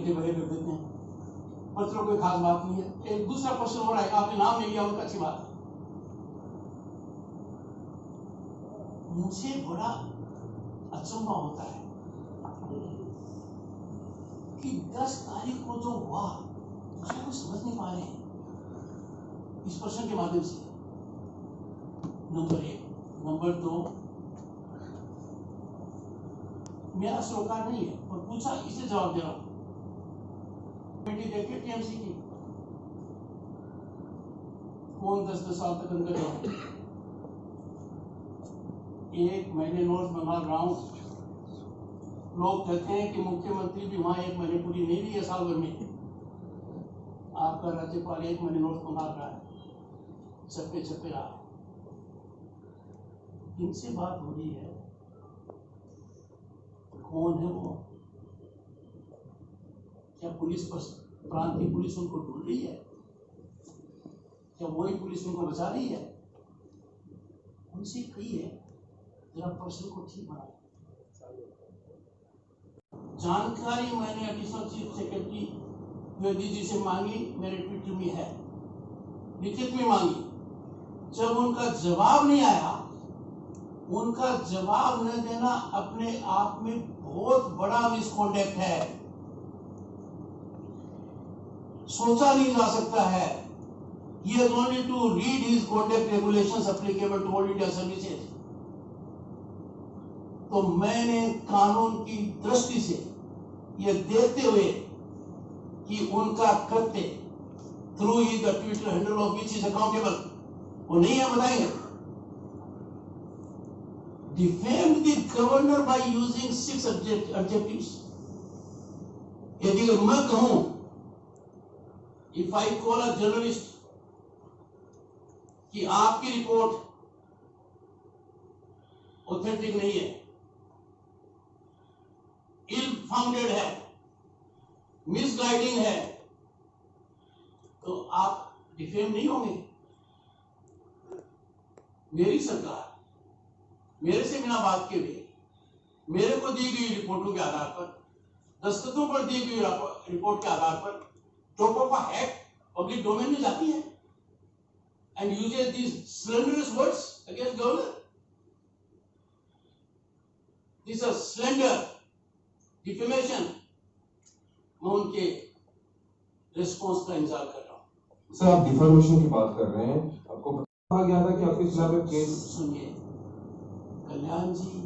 घंटे बड़े कर देते हैं, पर चलो कोई खास बात नहीं है। एक दूसरा क्वेश्चन हो रहा है, आपने नाम नहीं लिया, उनका अच्छी बात है। मुझे बड़ा अचंभा होता है कि 10 तारीख को जो हुआ उसको कुछ समझ नहीं पा रहे हैं इस प्रश्न के माध्यम से। नंबर 1। नंबर 2, मेरा सरोकार नहीं है और पूछा, इसे जवाब दे रहा हूं। कमेटी देखिए टीएमसी की, कौन 10-10 साल तक अंदर रहा। एक महीने नोट मंगा रहा हूं। लोग कहते हैं कि मुख्यमंत्री भी वहां 1 महीने पूरी नहीं ली है साल भर में। आपका राज्यपाल 1 महीने नोट मंगा रहा है, छप्पे छप्पे रहा है। इनसे बात हो रही है, कौन है वो? क्या पुलिस प्रांत की पुलिस उनको ढूंढ रही है? क्या वही पुलिस उनको बचा रही है? उनसे कहिए जरा प्रश्न को ठीक बनाए। जानकारी मैंने additional chief secretary Dwivedi ji से मांगी, मेरे ट्विटर में है, लिखित में मांगी। जब उनका जवाब नहीं आया, उनका जवाब न देना अपने आप में बहुत बड़ा मिसकॉन्डक्ट है, सोचा नहीं जा सकता है। He has only to read his conduct regulations applicable to all India services. तो मैंने कानून की दृष्टि से यह देखते हुए कि उनका कृत्य through he the Twitter handle of which is accountable, वो नहीं है, बताएंगे। Defamed the governor by using 6 adjectives. यदि मैं कहूं, if I call a journalist कि आपकी रिपोर्ट ऑथेंटिक नहीं है, इल फाउंडेड है, मिसगाइडिंग है, तो आप डिफेम नहीं होंगे। मेरी सरकार मेरे से बिना बात के हुए, मेरे को दी गई रिपोर्टों के आधार पर, दस्तखतों पर दी गई रिपोर्ट के आधार पर top of a hat public domain में जाती है and uses these slanderous words against governor. This is a slander, defamation. मैं उनके रिस्पॉन्स का इंतजार कर रहा हूँ। सर, आप डिफॉर्मेशन की बात कर रहे हैं, आपको कहा गया था कि आपके खिलाफ एक केस। सुनिए, कल्याण जी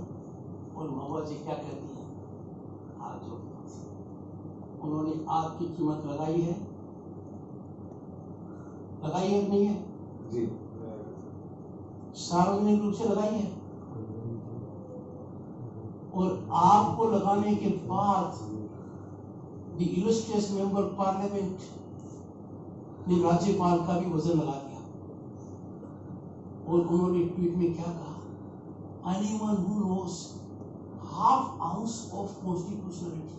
और महुआ जी क्या कहती हैं, आज जो उन्होंने आपकी कीमत लगाई है कि नहीं है? जी, सार्वजनिक रूप से लगाई है। और आपको लगाने के बाद द इलस्ट्रियस मेंबर पार्लियामेंट ने राज्यपाल का भी वजन लगा दिया और उन्होंने ट्वीट में क्या कहा, anyone who knows half ounce of constitutionality.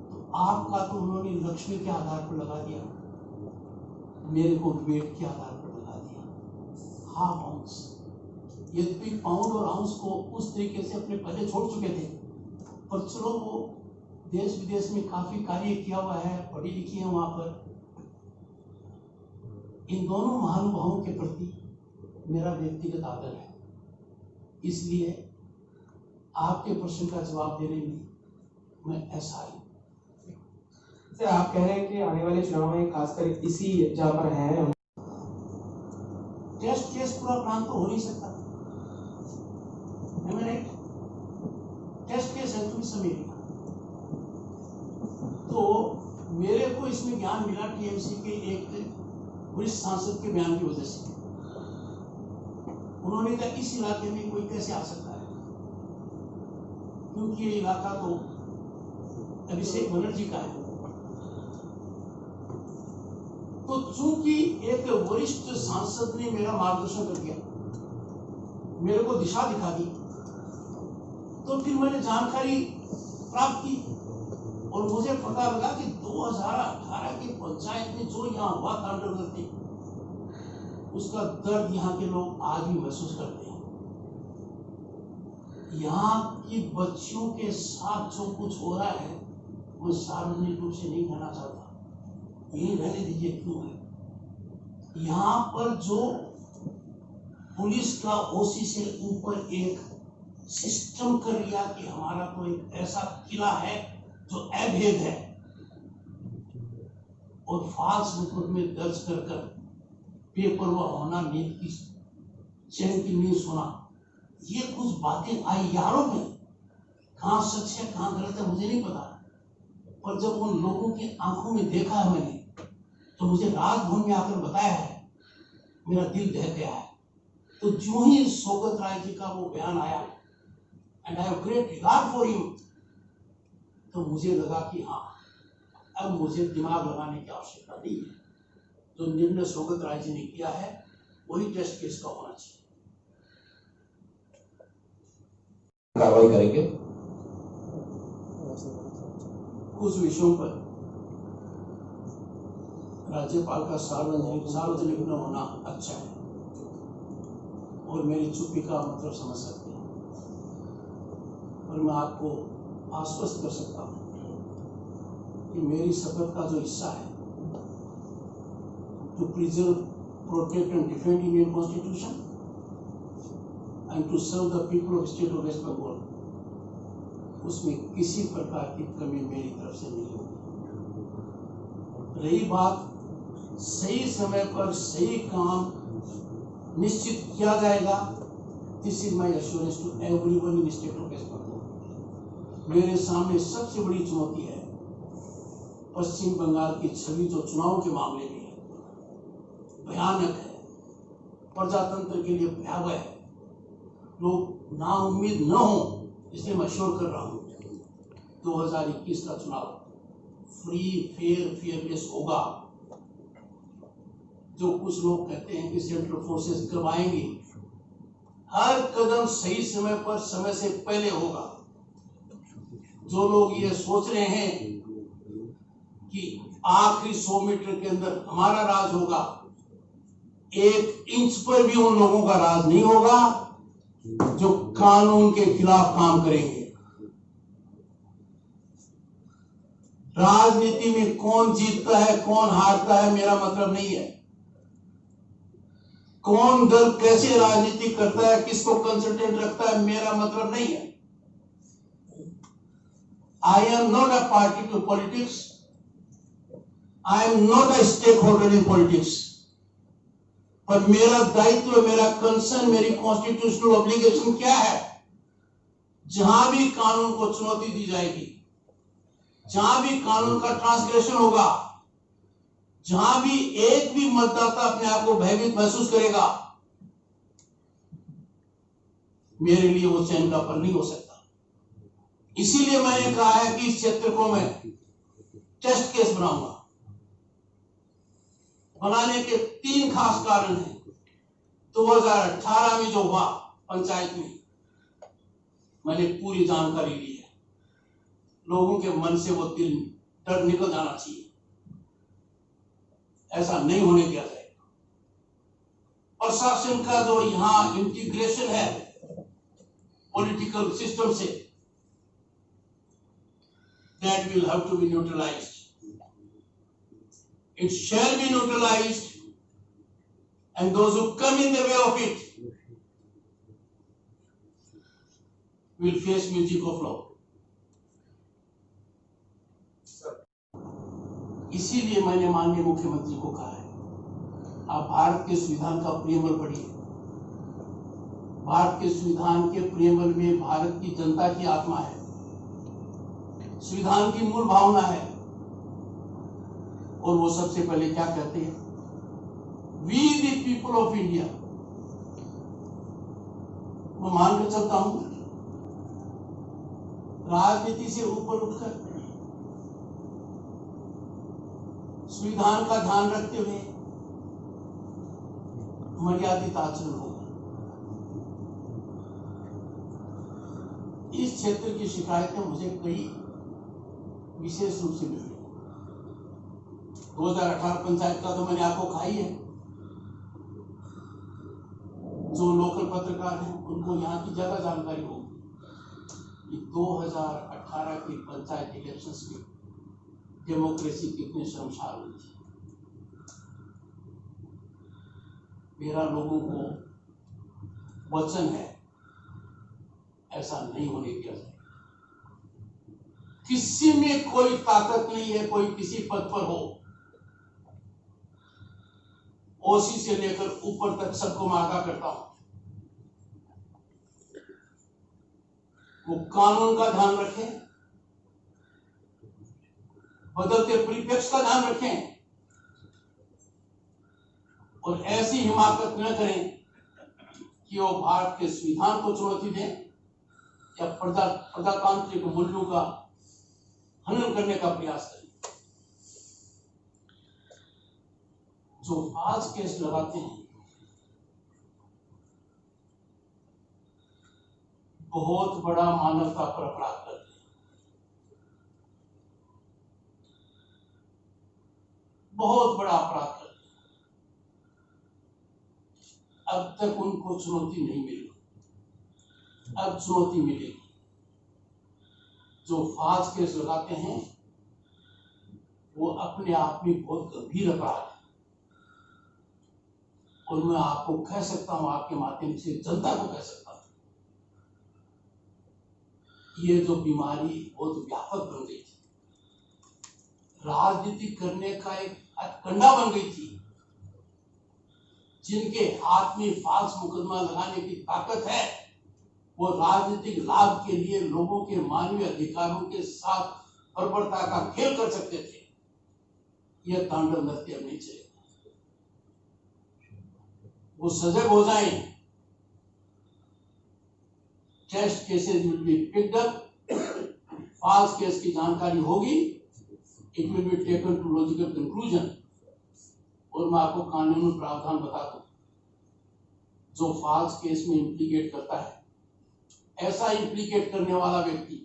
तो आपका तो उन्होंने लक्ष्मी के आधार पर लगा दिया, मेरे को वेट के आधार पर लगा दिया हाफ आउंस। यद्यपि पाउंड और आउंस को उस तरीके से अपने पहले छोड़ चुके थे, पर चलो वो देश विदेश में काफी कार्य किया हुआ है, पढ़ी लिखी है वहां पर। इन दोनों महानुभावों के प्रति मेरा व्यक्तिगत आदर है, इसलिए आपके प्रश्न का जवाब देने में मैं ऐसा ही। सर, आप कह रहे हैं कि आने वाले चुनाव में खासकर इसी जगह पर है, टेस्ट केस पूरा प्रांत तो हो नहीं सकता। टेस्ट केस है पूरी समेत। तो मेरे को इसमें ज्ञान मिला टीएमसी के एक वरिष्ठ सांसद के बयान की वजह से। उन्होंने कहा इस इलाके में कोई कैसे आ सकता है, क्योंकि ये इलाका तो अभिषेक बनर्जी का है। तो चूंकि एक वरिष्ठ सांसद ने मेरा मार्गदर्शन कर दिया, मेरे को दिशा दिखा दी, तो फिर मैंने जानकारी प्राप्त की और मुझे पता लगा कि 2018 की पंचायत में जो यहाँ हुआ था अंडरगति, उसका दर्द यहाँ के लोग आज भी महसूस करते हैं। यहाँ की बच्चियों के साथ जो कुछ हो रहा है, मैं सार्वजनिक रूप से नहीं कहना चाहता, यही रहने दीजिए क्यों है। यहाँ पर जो पुलिस का ओसी से ऊपर एक सिस्टम कर लिया कि हमारा तो एक ऐसा किला है जो अभेद है, और फाल्स मुकदमे दर्ज कर कर बेपरवाह होना, नींद की चैन की नींद सोना, ये कुछ बातें आई यारों में। कहाँ सच है कहाँ गलत है मुझे नहीं पता, पर जब उन लोगों की आंखों में देखा है मैंने, तो मुझे राजभवन में आकर बताया है, मेरा दिल दह गया है। तो जो ही शौकत राय जी का वो बयान आया, and I have great regard for him, तो मुझे लगा कि हाँ, अब मुझे दिमाग लगाने की आवश्यकता नहीं है। जो निर्णय शौकत राय जी ने किया है वही टेस्ट केस का होना चाहिए। कार्रवाई करेंगे। कुछ विषयों पर राज्यपाल का सार्वजनिक न होना अच्छा है, और मेरी चुप्पी का मतलब समझ सकते हैं, और मैं आपको आश्वस्त कर सकता हूं कि मेरी शपथ का जो हिस्सा है, to preserve, protect and defend Indian constitution and to serve the people of state of West Bengal, उसमें किसी प्रकार की कमी मेरी तरफ से नहीं होगी। रही बात सही समय पर सही काम निश्चित किया जाएगा, this is my assurance to everyone in state of West Bengal. मेरे सामने सबसे बड़ी चुनौती है पश्चिम बंगाल की छवि, जो चुनाव के मामले में है, भयानक है, प्रजातंत्र के लिए भयावह है। लोग नाउम्मीद न हो, इसलिए मैं श्योर कर रहा हूं 2021 का चुनाव फ्री, फेयर, फेयरलेस होगा। जो कुछ लोग कहते हैं कि सेंट्रल फोर्सेस करवाएंगे, हर कदम सही समय पर, समय से पहले होगा। जो लोग ये सोच रहे हैं कि आखिरी 100 मीटर के अंदर हमारा राज होगा, 1 इंच पर भी उन लोगों का राज नहीं होगा जो कानून के खिलाफ काम करेंगे। राजनीति में कौन जीतता है कौन हारता है मेरा मतलब नहीं है, कौन दल कैसे राजनीति करता है, किसको कंसल्टेंट रखता है, मेरा मतलब नहीं है। I am not a party to politics, I am not a stakeholder in politics, पर मेरा दायित्व, मेरा कंसर्न, मेरी कॉन्स्टिट्यूशनल ऑब्लिगेशन क्या है, जहां भी कानून को चुनौती दी जाएगी, जहां भी कानून का ट्रांसग्रेशन होगा, जहां भी एक भी मतदाता अपने आप को भयभीत महसूस करेगा, मेरे लिए वो चैन का फल नहीं हो सकता। इसीलिए मैंने कहा है कि इस क्षेत्र को मैं टेस्ट केस बनाऊंगा। बनाने के 3 खास कारण हैं। 2018 में जो हुआ पंचायत में, मैंने पूरी जानकारी ली है। लोगों के मन से वो डर निकल जाना चाहिए, ऐसा नहीं होने दिया जाएगा। प्रशासन का जो यहां इंटीग्रेशन है पॉलिटिकल सिस्टम से, that will have to be neutralized. It shall be neutralized, and those who come in the way of it will face music of law. इसीलिए मैंने माननीय मुख्यमंत्री को कहा है, आप भारत के संविधान का प्रियम्बल पढ़िए। भारत के संविधान के प्रियम्बल में भारत की जनता की आत्मा है, संविधान की मूल भावना है, और वो सबसे पहले क्या कहते हैं, we the people of India. मैं मानकर चलता हूं, राजनीति से ऊपर उठकर संविधान का ध्यान रखते हुए मर्यादित आचरण होगा। इस क्षेत्र की शिकायतें मुझे कई विशेष रूप से मिली। 2018 पंचायत का तो मैंने आपको कहा ही है। जो लोकल पत्रकार हैं उनको यहाँ की ज्यादा जानकारी होगी कि 2018 के पंचायत इलेक्शंस में डेमोक्रेसी कितनी शर्मसार हुई थी। मेरा लोगों को वचन है, ऐसा नहीं होने दिया जाए। किसी में कोई ताकत नहीं है, कोई किसी पद पर हो, ओसी से लेकर ऊपर तक सबको मैं आगाह करता हूं, वो कानून का ध्यान रखें, बदलते परिप्रेक्ष्य का ध्यान रखें और ऐसी हिमाकत न करें कि वो भारत के संविधान को चुनौती दें या प्रजातांत्रिक मूल्यों का हनन करने का प्रयास करें। जो आज केस लगाते हैं बहुत बड़ा मानवता पर अपराध करते हैं, बहुत बड़ा अपराध करते हैं। अब तक उनको चुनौती नहीं मिली, अब चुनौती मिलेगी। जो फांस केस लगाते हैं वो अपने आप में बहुत गंभीर अपराध है और मैं आपको कह सकता हूं, आपके माध्यम से जनता को कह सकता हूं, ये जो बीमारी बहुत व्यापक बन गई थी, राजनीति करने का एक हथकंडा बन गई थी। जिनके हाथ में फांस मुकदमा लगाने की ताकत है वो राजनीतिक लाभ के लिए लोगों के मानवीय अधिकारों के साथ बर्बरता का खेल कर सकते थे। यह तांडव नृत्य अब नहीं चलेगा। वो सजग हो जाएं। Test cases will be picked up, false case की जानकारी होगी, it will be taken to logical conclusion. और मैं आपको कानूनी प्रावधान बता दूं, जो फाल्स केस में इंप्लीकेट करता है, ऐसा इंप्लीकेट करने वाला व्यक्ति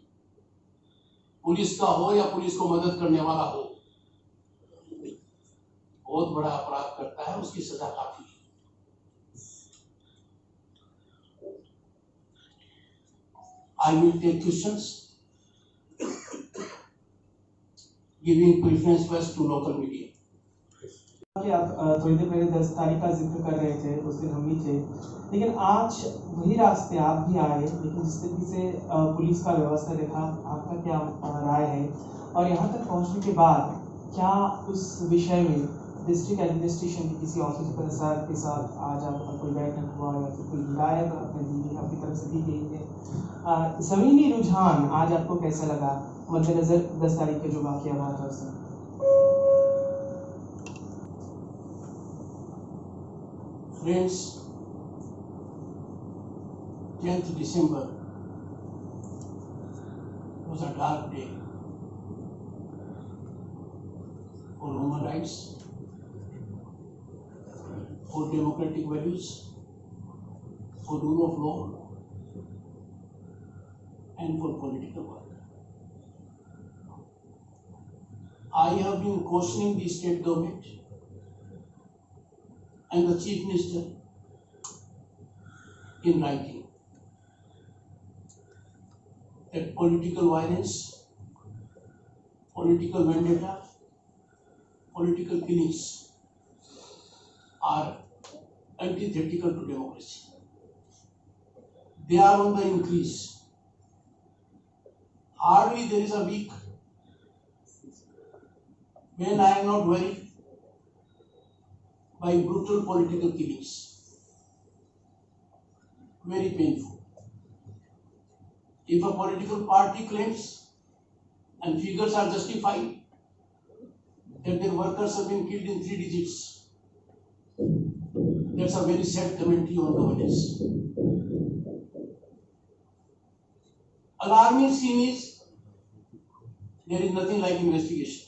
पुलिस का हो या पुलिस को मदद करने वाला हो, बहुत बड़ा अपराध करता है, उसकी सजा काफी है। I will take questions, giving preference first to local media. कि आप थोड़ी देर पहले 10 तारीख का जिक्र कर रहे थे, उस दिन हम भी थे, लेकिन आज वही रास्ते आप भी आए, लेकिन जिस तरीके से पुलिस का व्यवस्था देखा, आपका क्या राय है? और यहाँ तक पहुँचने के बाद क्या उस विषय में डिस्ट्रिक्ट एडमिनिस्ट्रेशन के किसी ऑफिसर के साथ आज आपका कोई बैठक हुआ या फिर कोई हिदायत आपने दी, आपकी तरफ से दी गई है? ज़मीनी रुझान आज आपको कैसा लगा मद्देनजर 10 तारीख के जो वाक़या हुआ था उसमें? Friends, 10th December was a dark day for human rights, for democratic values, for rule of law, and for political work. I have been cautioning the state government and the Chief Minister in writing that political violence, political vendetta, political killings are antithetical to democracy. They are on the increase. Hardly there is a week when I am not worried by brutal political killings. Very painful. If a political party claims, and figures are justified, that their workers have been killed in 3 digits, that's a very sad commentary on governance. Alarming scene is, there is nothing like investigation.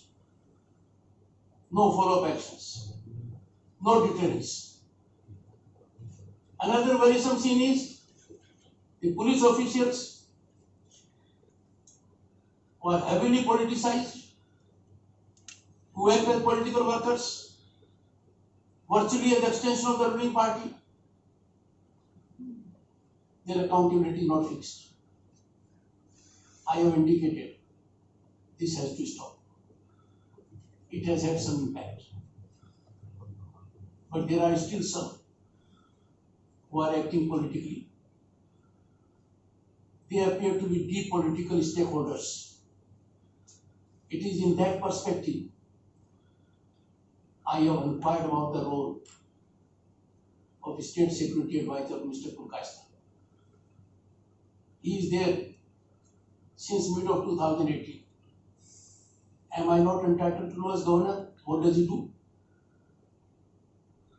No follow-up actions. No deterrence. Another worrisome scene is the police officials who are heavily politicized, who act as political workers, virtually as extension of the ruling party. Their accountability is not fixed. I have indicated this has to stop. it has had some impact. But there are still some who are acting politically. They appear to be deep political stakeholders. It is in that perspective I have inquired about the role of the State Security Advisor, Mr. Purkayastha. He is there since mid of 2018. Am I not entitled to know as governor? What does he do?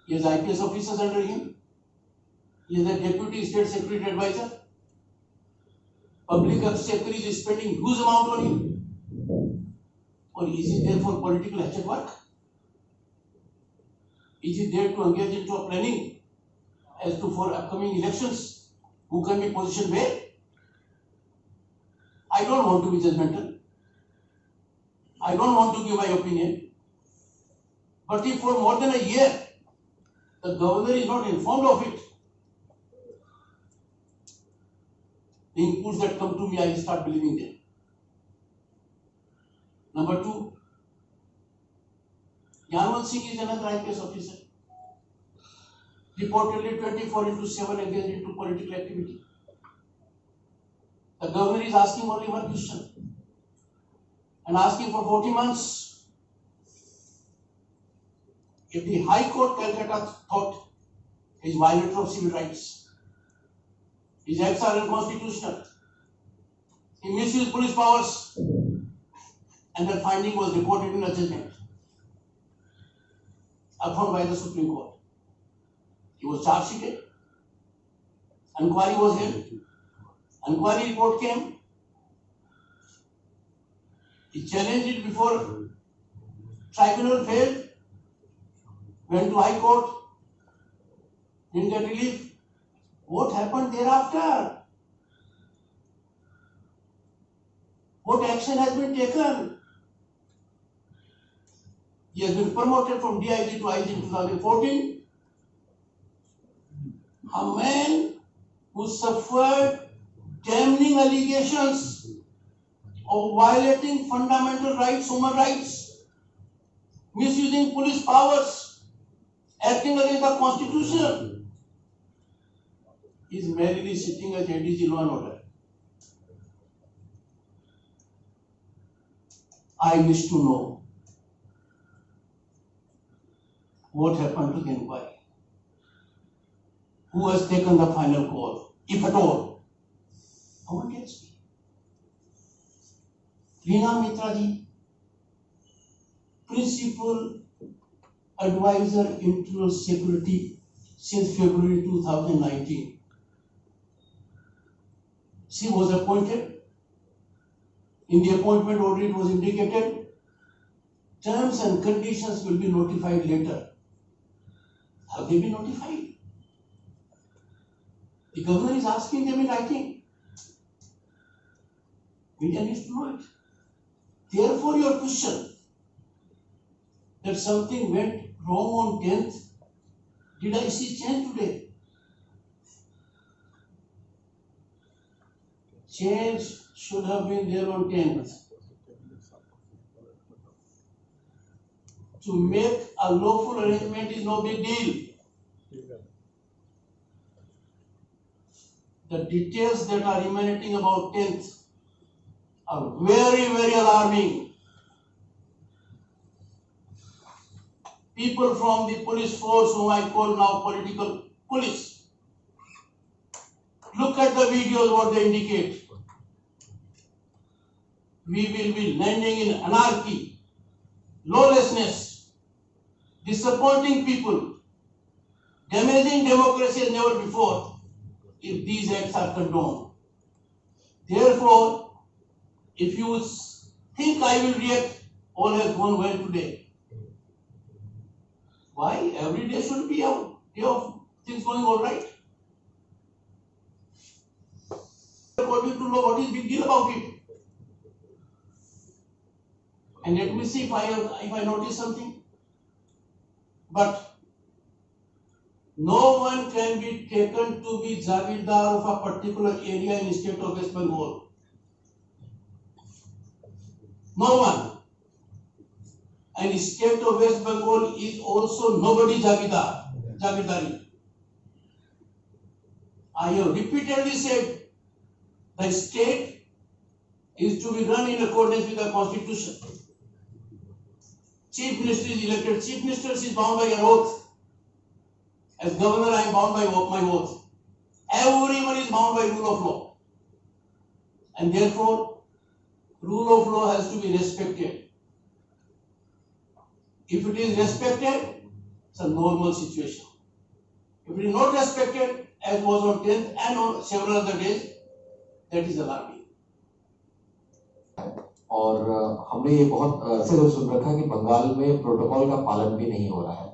He has IPS officers under him. He is a deputy state security advisor. Public secretary is spending huge amount on him. Or is he there for political hatchet work? Is he there to engage into a planning as to for upcoming elections? Who can be positioned where? I don't want to be judgmental. I don't want to give my opinion. But if for more than a year the governor is not informed of it, the inputs that come to me, I start believing them. Number two, Yanwant Singh is another IPS officer. Reportedly 24/7 engaged into political activity. The governor is asking only one question and asking for 40 months. If the High Court Calcutta thought he is violator of civil rights, his acts are unconstitutional, he misused police powers, and that finding was reported in a judgment affirmed by the Supreme Court. He was charge sheeted, inquiry was held, inquiry report came, he challenged it before tribunal, failed, went to High Court, didn't get relief. What happened thereafter? What action has been taken? He has been promoted from DIG to IG in 2014. A man who suffered damning allegations of violating fundamental rights, human rights, misusing police powers, acting against the Constitution, is merely sitting as ADG law and order. I wish to know what happened to the inquiry. Who has taken the final call, if at all? No one tells me. Reena Mitra ji, Principal Advisor Internal Security since February 2019. She was appointed. In the appointment order it was indicated terms and conditions will be notified later. Have they been notified? The governor is asking them in writing. Media needs to know it. Therefore, your question that something went wrong on 10th, did I see change today? Change should have been there on 10th. To make a lawful arrangement is no big deal. The details that are emanating about 10th are very, very alarming. People from the police force, whom I call now political police, look at the videos, what they indicate. We will be landing in anarchy, lawlessness, disappointing people, damaging democracy as never before if these acts are condoned. Therefore, if you think I will react, all has gone well today. Why? Every day should be a day of things going all right. According to law, what is the big deal about it? And let me see if I notice something. But no one can be taken to be Jagirdar of a particular area in the state of West Bengal. No one. and state of West Bengal is also nobody Jagidari. I have repeatedly said the state is to be run in accordance with the constitution. Chief Minister is elected. Chief Minister is bound by an oath. As governor, I am bound by my oath. Everyone is bound by rule of law. And therefore, rule of law has to be respected. If it is respected, it's a normal situation. If it is not respected, as was on 10th and on several other days, that is alarming. और हमने ये बहुत अरसे से सुन रखा कि बंगाल में protocol का पालन भी नहीं हो रहा है।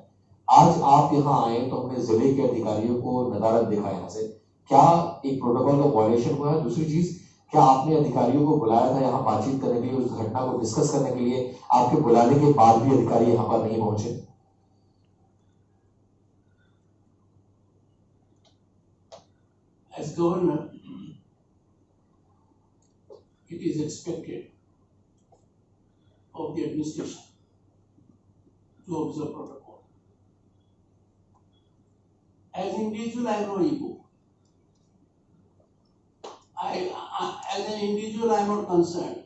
आज आप यहाँ आए तो हमने जिले के अधिकारियों को नदारद देखा यहाँ से। क्या एक प्रोटोकॉल का वायलेशन हुआ है? दूसरी चीज, क्या आपने अधिकारियों को बुलाया था यहाँ बातचीत करने के लिए, उस घटना को डिस्कस करने के लिए? आपके बुलाने के बाद भी अधिकारी यहाँ पर नहीं पहुंचे। As governor, it is expected of the administration to observe protocol. As an individual, I have no ego. As an individual, I am not concerned.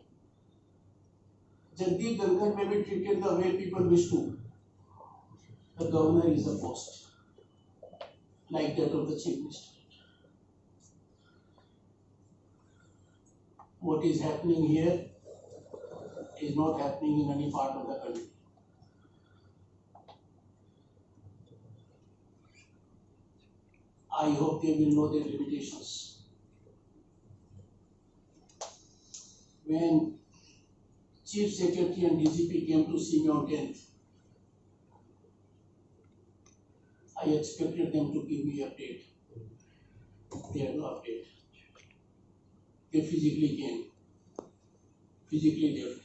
Jagdeep Dhankhar may be treated the way people wish to. The governor is a post, like that of the chief minister. What is happening here is not happening in any part of the country. I hope they will know their limitations. When Chief Secretary and DGP came to see me on 10th, I expected them to give me update. They had no update. They physically came, physically left.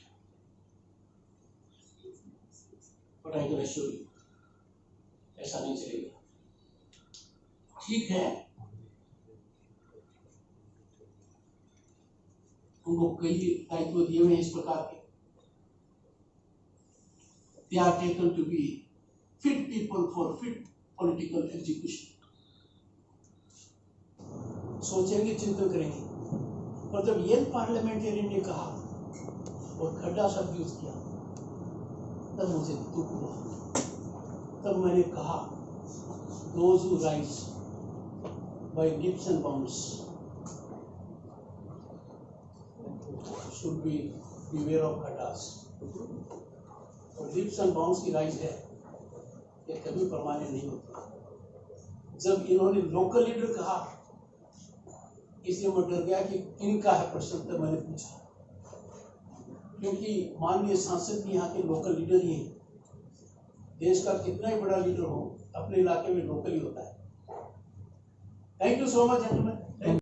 But I can assure you, ऐसा नहीं चलेगा। ठीक है, उनको कई दायित्व दिए हुए इस प्रकार के। They are taken to be fit people for fit political execution. सोचेंगे, चिंतन करेंगे। और जब ये पार्लियामेंटेरियन ने कहा और खड्डा शब्द यूज किया, तब मुझे दुख हुआ। तब मैंने कहा, those who rise by leaps and bounds should be beware of खड्डास। और leaps and bounds की राइज है, ये कभी परमानेंट नहीं होती। जब इन्होंने लोकल लीडर कहा, इसलिए मैं डर गया कि किनका है प्रश्न, तब मैंने पूछा, क्योंकि माननीय सांसद भी यहाँ के लोकल लीडर ही हैं। देश का कितना ही बड़ा लीडर हो, अपने इलाके में लोकल ही होता है। Thank you so much gentleman.